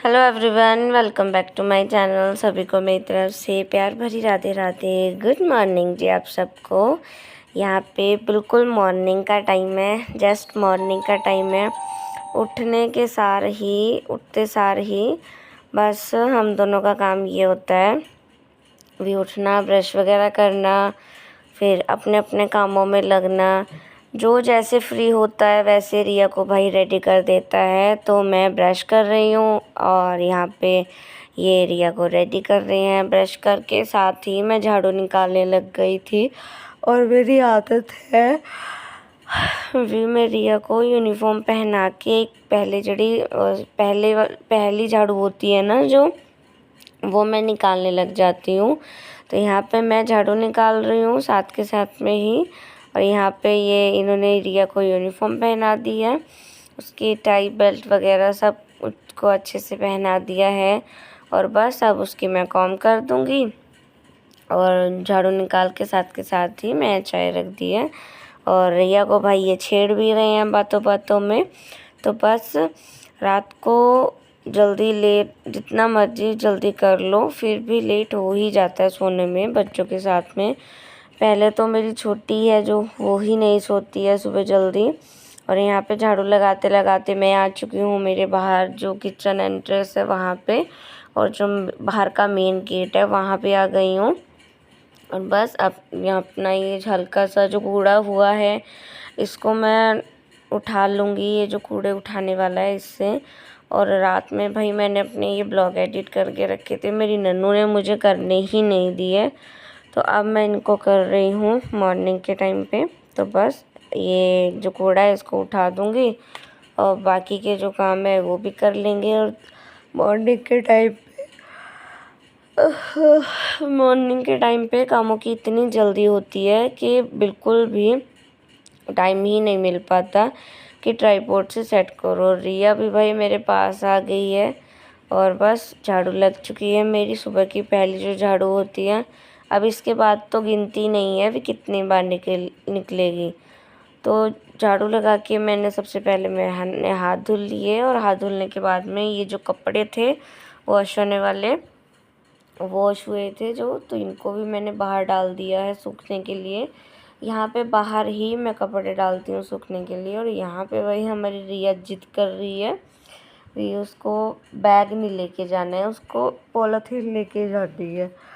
Hello everyone, welcome back to my channel. सभी को मेरी तरफ से प्यार भरी राधे राधे। गुड मॉर्निंग जी आप सबको। यहाँ पे बिल्कुल मॉर्निंग का टाइम है, जस्ट मॉर्निंग का टाइम है। उठते सार ही बस हम दोनों का काम ये होता है भी उठना, ब्रश वगैरह करना, फिर अपने अपने कामों में लगना। जो जैसे फ्री होता है वैसे रिया को भाई रेडी कर देता है। तो मैं ब्रश कर रही हूँ और यहाँ पे ये रिया को रेडी कर रहे हैं। ब्रश करके साथ ही मैं झाड़ू निकालने लग गई थी। और मेरी आदत है भी मैं रिया को यूनिफॉर्म पहना के पहली झाड़ू होती है ना जो, वो मैं निकालने लग जाती हूँ। तो यहाँ पे मैं झाड़ू निकाल रही हूँ साथ के साथ में ही। और यहाँ पे ये इन्होंने रिया को यूनिफॉर्म पहना दी है, उसकी टाई बेल्ट वगैरह सब उसको अच्छे से पहना दिया है। और बस अब उसकी मैं कॉम कर दूँगी और झाड़ू निकाल के साथ ही मैं चाय रख दी है। और रिया को भाई ये छेड़ भी रहे हैं बातों बातों में। तो बस रात को जल्दी लेट, जितना मर्जी जल्दी कर लो फिर भी लेट हो ही जाता है सोने में बच्चों के साथ में। पहले तो मेरी छोटी है जो, वो ही नहीं सोती है सुबह जल्दी। और यहाँ पे झाड़ू लगाते लगाते मैं आ चुकी हूँ मेरे बाहर जो किचन एंट्रेंस है वहाँ पे, और जो बाहर का मेन गेट है वहाँ पे आ गई हूँ। और बस अब यहाँ अपना ये हल्का सा जो कूड़ा हुआ है इसको मैं उठा लूँगी, ये जो कूड़े उठाने वाला है इससे। और रात में भाई मैंने अपने ये ब्लॉग एडिट करके रखे थे, मेरी नन्नू ने मुझे करने ही नहीं दिए। तो अब मैं इनको कर रही हूँ मॉर्निंग के टाइम पे। तो बस ये जो कूड़ा है इसको उठा दूँगी और बाकी के जो काम है वो भी कर लेंगे। और मॉर्निंग के टाइम पे कामों की इतनी जल्दी होती है कि बिल्कुल भी टाइम ही नहीं मिल पाता कि ट्राइपॉड से सेट करो। रिया भी भाई मेरे पास आ गई है और बस झाड़ू लग चुकी है मेरी, सुबह की पहली जो झाड़ू होती है। अब इसके बाद तो गिनती नहीं है भी कितनी बार निकलेगी। तो झाड़ू लगा के मैंने सबसे पहले मैंने हाथ धुल लिए, और हाथ धुलने के बाद में ये जो कपड़े थे वॉश होने वाले, वॉश हुए थे जो, तो इनको भी मैंने बाहर डाल दिया है सूखने के लिए। यहाँ पे बाहर ही मैं कपड़े डालती हूँ सूखने के लिए। और यहाँ पे वही हमारी रिया जिद कर रही है, रिया उसको बैग नहीं लेके जाना है, उसको पॉलीथीन लेके जाती है।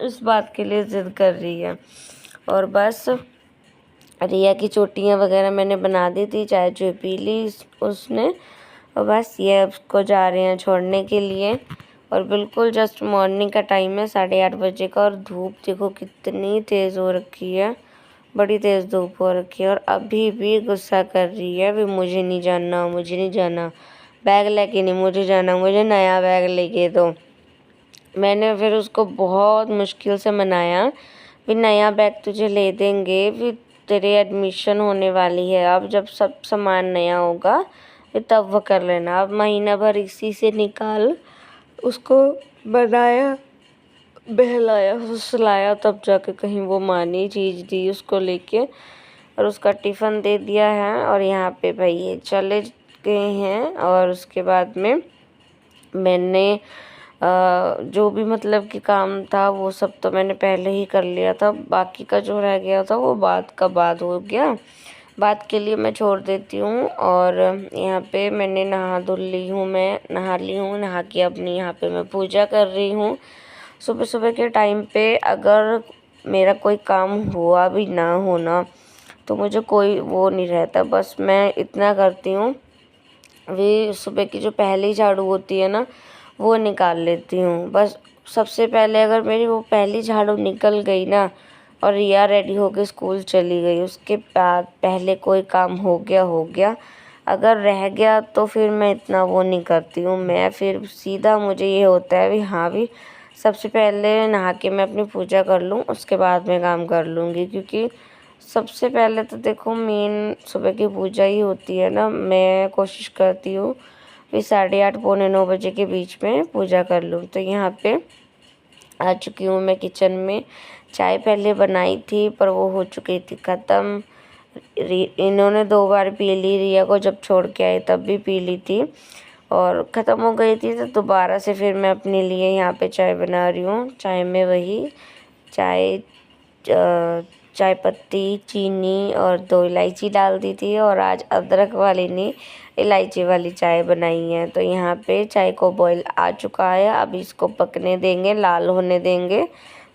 इस बात के लिए ज़िद कर रही है। और बस रिया की चोटियाँ वगैरह मैंने बना दी थी, चाय जो पी ली उसने। और बस ये उसको जा रहे हैं छोड़ने के लिए। और बिल्कुल जस्ट मॉर्निंग का टाइम है, 8:30 बजे का। और धूप देखो कितनी तेज़ हो रखी है, बड़ी तेज़ धूप हो रखी है। और अभी भी गुस्सा कर रही है भी मुझे नहीं जाना, मुझे नहीं जाना, बैग लेके नहीं मुझे जाना, मुझे नया बैग लेके दो। मैंने फिर उसको बहुत मुश्किल से मनाया भी नया बैग तुझे ले देंगे, भी तेरी एडमिशन होने वाली है, अब जब सब सामान नया होगा तब वो कर लेना। अब महीना भर इसी से निकाल उसको बनाया, बहलाया, फुसलाया, तब जाके कहीं वो मानी, चीज़ दी उसको लेके और उसका टिफ़िन दे दिया है। और यहाँ पे भाई ये चले गए हैं। और उसके बाद में मैंने जो भी मतलब कि काम था वो सब तो मैंने पहले ही कर लिया था। बाकी का जो रह गया था वो बात का बाद हो गया, बात के लिए मैं छोड़ देती हूँ। और यहाँ पे मैंने नहा ली हूँ, नहा के अपनी यहाँ पे मैं पूजा कर रही हूँ। सुबह सुबह के टाइम पे अगर मेरा कोई काम हुआ भी ना होना तो मुझे कोई वो नहीं रहता, बस मैं इतना करती हूँ, वे सुबह की जो पहली झाड़ू होती है ना वो निकाल लेती हूँ। बस सबसे पहले अगर मेरी वो पहली झाड़ू निकल गई ना और रिया रेडी होके स्कूल चली गई, उसके बाद पहले कोई काम हो गया। अगर रह गया तो फिर मैं इतना वो नहीं करती हूँ। मैं फिर सीधा मुझे ये होता है भी हाँ भी सबसे पहले नहा के मैं अपनी पूजा कर लूँ, उसके बाद मैं काम कर लूँगी। क्योंकि सबसे पहले तो देखो मेन सुबह की पूजा ही होती है ना। मैं कोशिश करती हूँ फिर 8:30 पौने 9 बजे के बीच में पूजा कर लूँ। तो यहाँ पे आ चुकी हूँ मैं किचन में। चाय पहले बनाई थी पर वो हो चुकी थी ख़त्म। इन्होंने 2 बार पी ली, रिया को जब छोड़ के आई तब भी पी ली थी और ख़त्म हो गई थी, तो दोबारा से फिर मैं अपने लिए यहाँ पे चाय बना रही हूँ। चाय में वही चाय चाय पत्ती, चीनी और 2 इलायची डाल दी थी और आज अदरक वाली नहीं, इलायची वाली चाय बनाई है। तो यहाँ पे चाय को बॉईल आ चुका है, अब इसको पकने देंगे, लाल होने देंगे।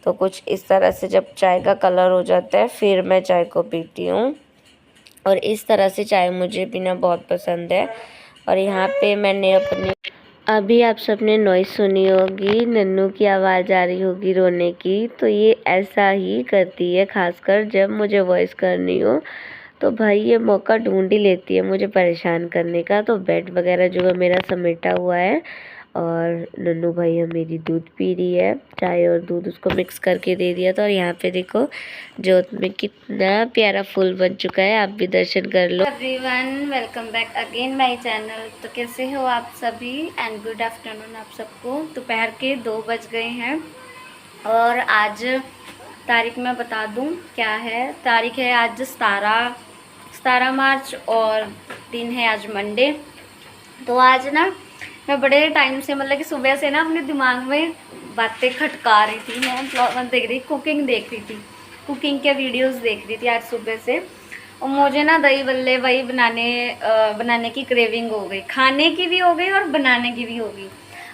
तो कुछ इस तरह से जब चाय का कलर हो जाता है फिर मैं चाय को पीती हूँ और इस तरह से चाय मुझे पीना बहुत पसंद है। और यहाँ पे मैंने अपनी अभी आप सबने नॉइज़ सुनी होगी, नन्नू की आवाज़ आ रही होगी रोने की। तो ये ऐसा ही करती है, खासकर जब मुझे वॉइस करनी हो तो भाई ये मौका ढूंढ ही लेती है मुझे परेशान करने का। तो बेड वगैरह जो है मेरा समेटा हुआ है और नन्नू भाई मेरी दूध पी रही है, चाय और दूध उसको मिक्स करके दे दिया था। और यहाँ पे देखो जोत में कितना प्यारा फूल बन चुका है, आप भी दर्शन कर लो। Everyone, welcome back again my channel. तो कैसे हो आप सभी एंड गुड आफ्टरनून आप सबको। दोपहर के 2 बज गए हैं और आज तारीख मैं बता दूं क्या है। तारीख है आज 17 मार्च और दिन है आज मंडे। तो आज ना मैं बड़े टाइम से मतलब कि सुबह से ना अपने दिमाग में बातें खटका रही थी। मैं देख रही कुकिंग देख रही थी, कुकिंग के वीडियोस देख रही थी आज सुबह से। और मुझे ना दही बल्ले वही बनाने की क्रेविंग हो गई, खाने की भी हो गई और बनाने की भी हो गई।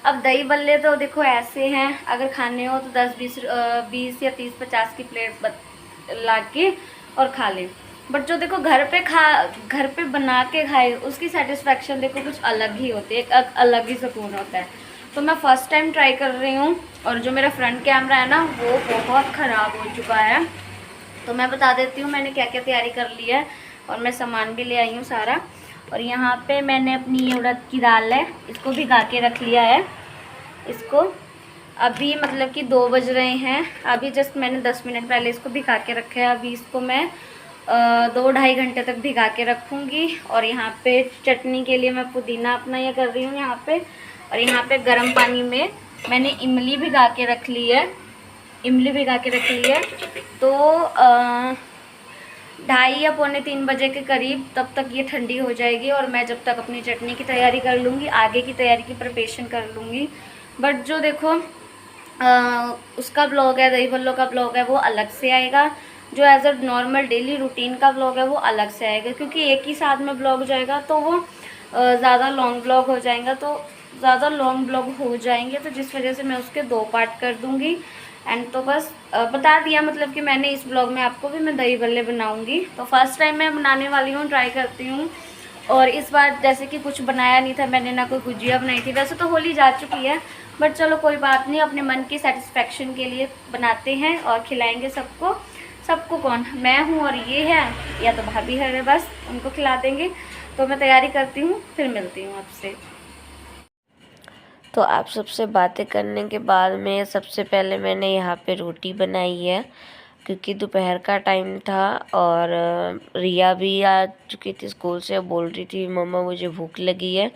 अब दही बल्ले तो देखो ऐसे हैं, अगर खाने हो तो 10 20 20 या 30 50 की प्लेट ला के और खा लें। बट जो देखो घर पे बना के खाए उसकी सेटिस्फेक्शन देखो कुछ अलग ही होती है, एक अलग ही सुकून होता है। तो मैं फर्स्ट टाइम ट्राई कर रही हूँ और जो मेरा फ्रंट कैमरा है ना वो बहुत ख़राब हो चुका है। तो मैं बता देती हूँ मैंने क्या क्या तैयारी कर ली है और मैं सामान भी ले आई हूँ सारा। और यहाँ पे मैंने अपनी ये उड़द की दाल है, इसको भिगा के रख लिया है। इसको अभी मतलब कि 2 बज रहे हैं, अभी जस्ट मैंने 10 मिनट पहले इसको भिगा के रखा है। अभी इसको मैं 2 ढाई घंटे तक भिगा के रखूँगी। और यहाँ पे चटनी के लिए मैं पुदीना अपना ये कर रही हूँ यहाँ पे। और यहाँ पे गर्म पानी में मैंने इमली भिगा के रख ली है, तो 2:30 या पौने 3 बजे के करीब तब तक ये ठंडी हो जाएगी और मैं जब तक अपनी चटनी की तैयारी कर लूँगी, आगे की तैयारी की प्रिपरेशन कर लूँगी। बट जो देखो उसका ब्लॉग है, दही बल्लों का ब्लॉग है वो अलग से आएगा। जो as a normal daily routine का ब्लॉग है वो अलग से आएगा, क्योंकि एक ही साथ में ब्लॉग जाएगा तो वो ज़्यादा लॉन्ग ब्लॉग हो जाएगा, हो जाएंगे। तो जिस वजह से मैं उसके 2 पार्ट कर दूँगी। एंड तो बस बता दिया मतलब कि मैंने इस ब्लॉग में आपको भी मैं दही बल्ले बनाऊँगी। तो फर्स्ट टाइम मैं बनाने वाली हूँ, ट्राई करती हूँ। और इस बार जैसे कि कुछ बनाया नहीं था मैंने, ना कोई गुजिया बनाई थी। वैसे तो होली जा चुकी है बट चलो कोई बात नहीं, अपने मन की सेटिस्फेक्शन के लिए बनाते हैं और खिलाएंगे सबको। सबको कौन, मैं हूँ और ये है या तो भाभी है, बस उनको खिला देंगे। तो मैं तैयारी करती हूँ, फिर मिलती हूँ आपसे। तो आप सबसे बातें करने के बाद में सबसे पहले मैंने यहाँ पे रोटी बनाई है, क्योंकि दोपहर का टाइम था और रिया भी आ चुकी थी स्कूल से, बोल रही थी मम्मा मुझे भूख लगी है।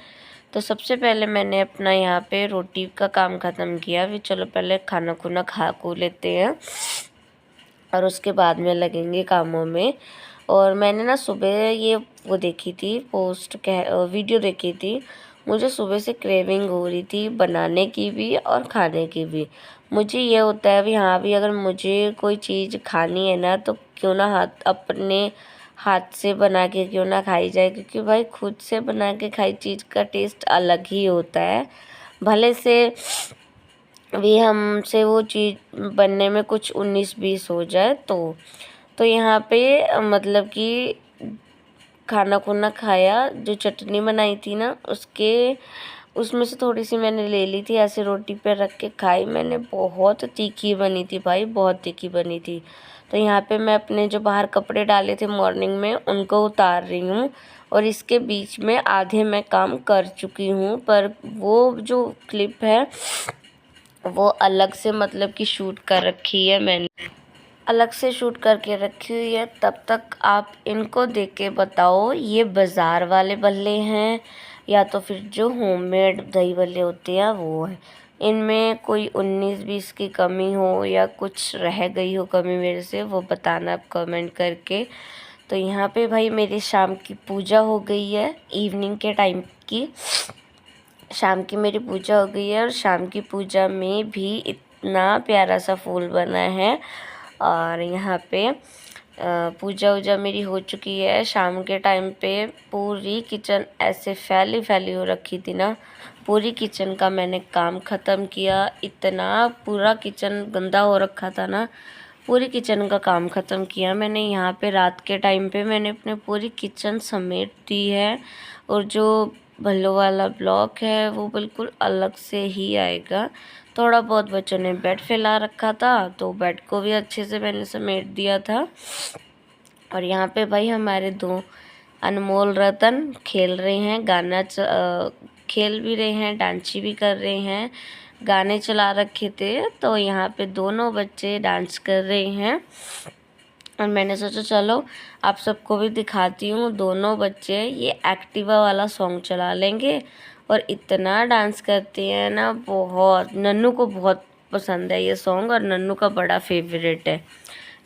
तो सबसे पहले मैंने अपना यहाँ पे रोटी का काम ख़त्म किया, फिर चलो पहले खाना खुना खा को लेते हैं और उसके बाद में लगेंगे कामों में। और मैंने ना सुबह ये वो देखी थी वीडियो देखी थी, मुझे सुबह से क्रेविंग हो रही थी बनाने की भी और खाने की भी। मुझे ये होता है भी हाँ भी अगर मुझे कोई चीज़ खानी है ना तो क्यों ना अपने हाथ से बना के क्यों ना खाई जाए, क्योंकि भाई खुद से बना के खाई चीज़ का टेस्ट अलग ही होता है। भले से भी हमसे वो चीज़ बनने में कुछ 19-20 हो जाए। तो यहाँ पे मतलब कि खाना खुना खाया, जो चटनी बनाई थी ना उसमें से थोड़ी सी मैंने ले ली थी, ऐसे रोटी पे रख के खाई मैंने। बहुत तीखी बनी थी भाई, बहुत तीखी बनी थी। तो यहाँ पे मैं अपने जो बाहर कपड़े डाले थे मॉर्निंग में उनको उतार रही हूँ और इसके बीच में आधे मैं काम कर चुकी हूँ, पर वो जो क्लिप है वो अलग से मतलब कि शूट कर रखी है, मैंने अलग से शूट करके रखी हुई है। तब तक आप इनको देख के बताओ ये बाज़ार वाले बल्ले हैं या तो फिर जो होममेड दही बल्ले होते हैं वो है। इनमें कोई 19-20 की कमी हो या कुछ रह गई हो कमी मेरे से, वो बताना आप कमेंट करके। तो यहाँ पे भाई मेरी शाम की पूजा हो गई है, इवनिंग के टाइम की शाम की मेरी पूजा हो गई है। और शाम की पूजा में भी इतना प्यारा सा फूल बना है। और यहाँ पे पूजा वूजा मेरी हो चुकी है। शाम के टाइम पे पूरी किचन ऐसे फैली फैली हो रखी थी ना, पूरी किचन का मैंने काम ख़त्म किया। इतना पूरा किचन गंदा हो रखा था ना, पूरी किचन का काम ख़त्म किया मैंने। यहाँ पे रात के टाइम पे मैंने अपने पूरी किचन समेट दी है। और जो भल्लो वाला ब्लॉक है वो बिल्कुल अलग से ही आएगा। थोड़ा बहुत बच्चों ने बेड फैला रखा था, तो बेड को भी अच्छे से मैंने समेट दिया था। और यहाँ पे भाई हमारे 2 अनमोल रतन खेल रहे हैं, खेल भी रहे हैं, डांस भी कर रहे हैं। गाने चला रखे थे, तो यहाँ पे दोनों बच्चे डांस कर रहे हैं। और मैंने सोचा चलो आप सबको भी दिखाती हूँ। दोनों बच्चे ये एक्टिवा वाला सॉन्ग चला लेंगे और इतना डांस करते हैं ना, बहुत। नन्नू को बहुत पसंद है ये सॉन्ग, और नन्नू का बड़ा फेवरेट है।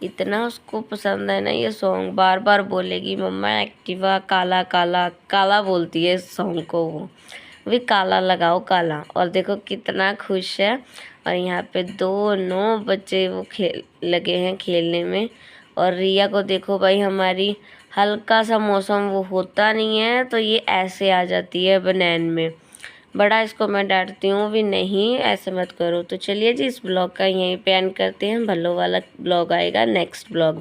इतना उसको पसंद है ना ये सॉन्ग, बार बार बोलेगी मम्मा एक्टिवा काला काला काला, बोलती है इस सॉन्ग को वो भी, काला लगाओ काला। और देखो कितना खुश है। और यहाँ पे दोनों बच्चे वो लगे हैं खेलने में। और रिया को देखो भाई, हमारी हल्का सा मौसम वो होता नहीं है तो ये ऐसे आ जाती है बनैन में। बड़ा इसको मैं डांटती हूँ भी, नहीं ऐसे मत करो। तो चलिए जी, इस ब्लॉग का यहीं पे एंड करते हैं। भल्लो वाला ब्लॉग आएगा नेक्स्ट ब्लॉग में।